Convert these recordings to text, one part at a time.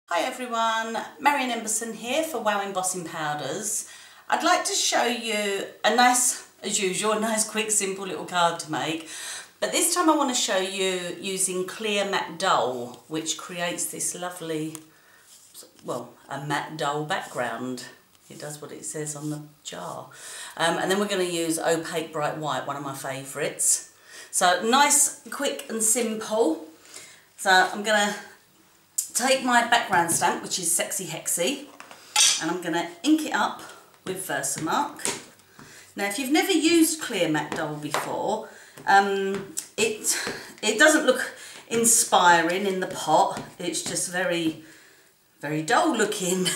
Hi everyone, Marion Emberson here for Wow Embossing Powders. I'd like to show you a nice, as usual, a nice quick simple little card to make. But this time I want to show you using clear matte dull, which creates this lovely, well, a matte dull background. It does what it says on the jar. And then we're going to use opaque bright white, one of my favourites. So nice, quick and simple. So I'm going to take my background stamp, which is Sexy Hexy, and I'm going to ink it up with Versamark. Now, if you've never used clear matte dull before, it doesn't look inspiring in the pot. It's just very, very dull looking,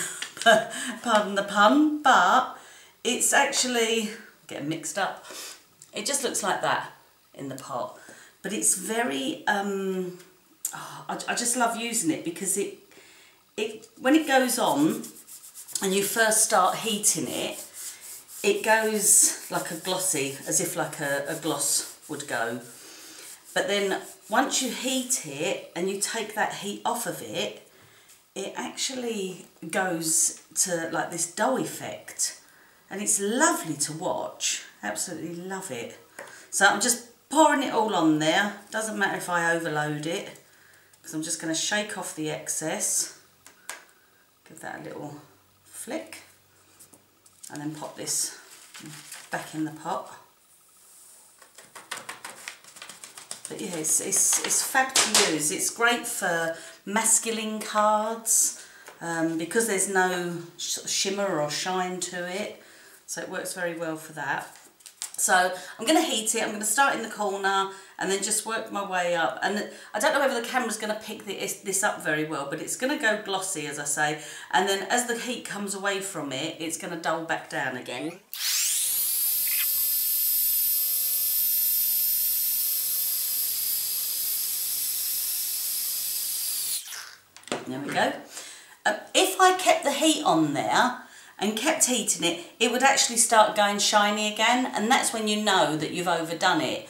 pardon the pun, but it's actually getting mixed up. It just looks like that in the pot, but it's very I just love using it because it when it goes on and you first start heating it, it goes like a glossy, as if like a gloss would go. But then once you heat it and you take that heat off of it, it actually goes to like this dough effect, and it's lovely to watch. Absolutely love it. So I'm just pouring it all on there. Doesn't matter if I overload it, because I'm just going to shake off the excess, give that a little flick, and then pop this back in the pot. But yeah, it's fab to use. It's great for masculine cards because there's no shimmer or shine to it, so it works very well for that. So I'm going to heat it. I'm going to start in the corner and then just work my way up. And I don't know whether the camera's going to pick this up very well, but it's going to go glossy, as I say. And then as the heat comes away from it, it's going to dull back down again. There we go. If I kept the heat on there and kept heating it, it would actually start going shiny again, and that's when you know that you've overdone it.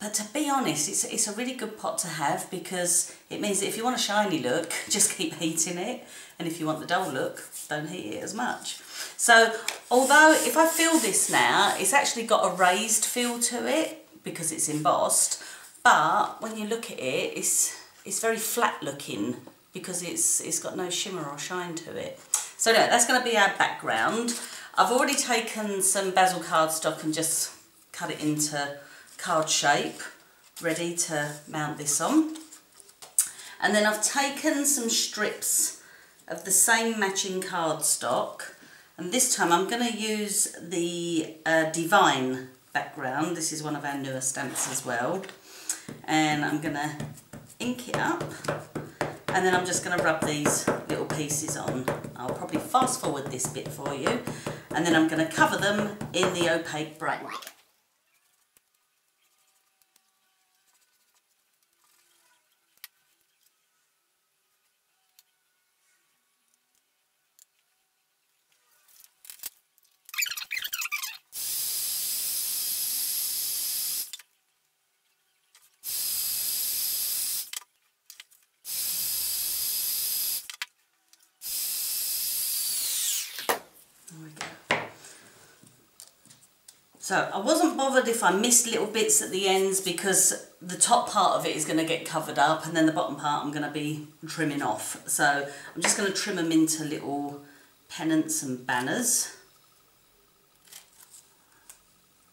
But to be honest, it's a really good pot to have, because it means that if you want a shiny look, just keep heating it, and if you want the dull look, don't heat it as much. So although if I feel this now, it's actually got a raised feel to it because it's embossed, but when you look at it, it's very flat looking because it's got no shimmer or shine to it. So no, that's going to be our background. I've already taken some Bazzill Cardstock and just cut it into card shape, ready to mount this on. And then I've taken some strips of the same matching cardstock, and this time I'm going to use the Twine background. This is one of our newer stamps as well. And I'm going to ink it up, and then I'm just going to rub these little pieces on. I'll probably fast forward this bit for you, and then I'm going to cover them in the opaque bright white. There we go. So I wasn't bothered if I missed little bits at the ends, because the top part of it is going to get covered up, and then the bottom part I'm going to be trimming off. So I'm just going to trim them into little pennants and banners.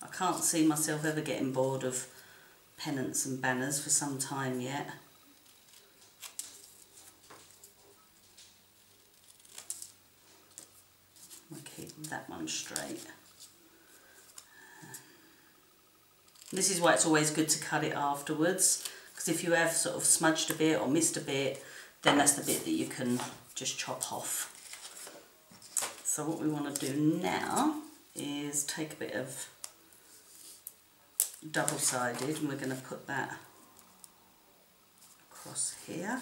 I can't see myself ever getting bored of pennants and banners for some time yet. I'll keep that one straight. This is why it's always good to cut it afterwards, because if you have sort of smudged a bit or missed a bit, then that's the bit that you can just chop off. So what we want to do now is take a bit of double-sided, and we're going to put that across here.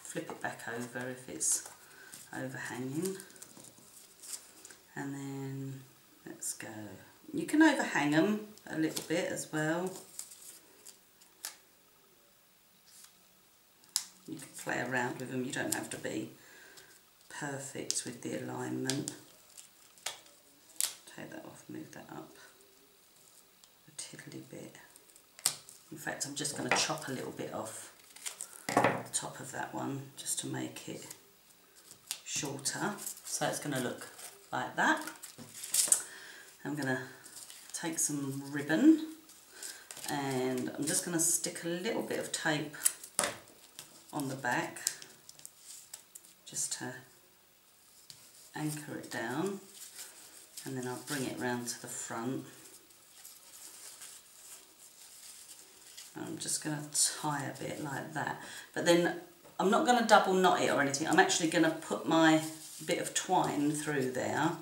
Flip it back over if it's overhanging, and then let's go. You can overhang them a little bit as well. play around with them. You don't have to be perfect with the alignment. Take that off, move that up a tiddly bit. In fact, I'm just going to chop a little bit off the top of that one just to make it shorter. So it's going to look like that. I'm going to take some ribbon and I'm just going to stick a little bit of tape on the back just to anchor it down, and then I'll bring it round to the front. I'm just going to tie a bit like that, but then I'm not going to double knot it or anything. I'm actually going to put my bit of twine through there,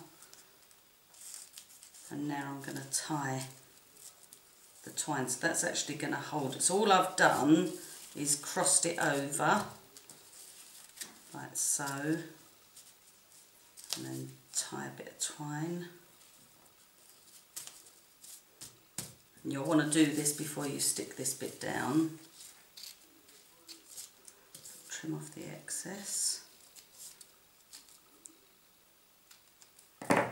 and now I'm going to tie the twine, so that's actually going to hold it. So all I've done is crossed it over like so, and then tie a bit of twine. And you'll want to do this before you stick this bit down. Trim off the excess. And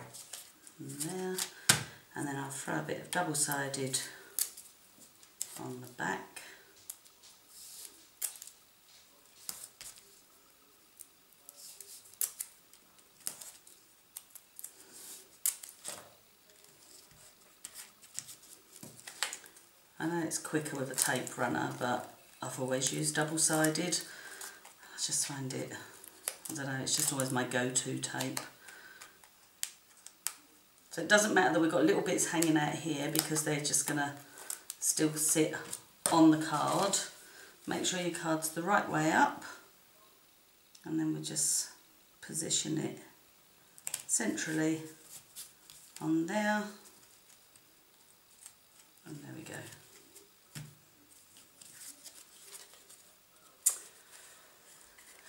there. And then I'll throw a bit of double-sided on the back. I know it's quicker with a tape runner, but I've always used double-sided. I just find it, I don't know, it's just always my go-to tape. So it doesn't matter that we've got little bits hanging out here because they're just going to still sit on the card. Make sure your card's the right way up, and then we just position it centrally on there, and there we go.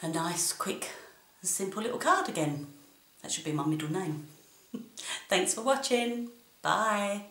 A nice, quick, simple little card again. That should be my middle name. Thanks for watching. Bye.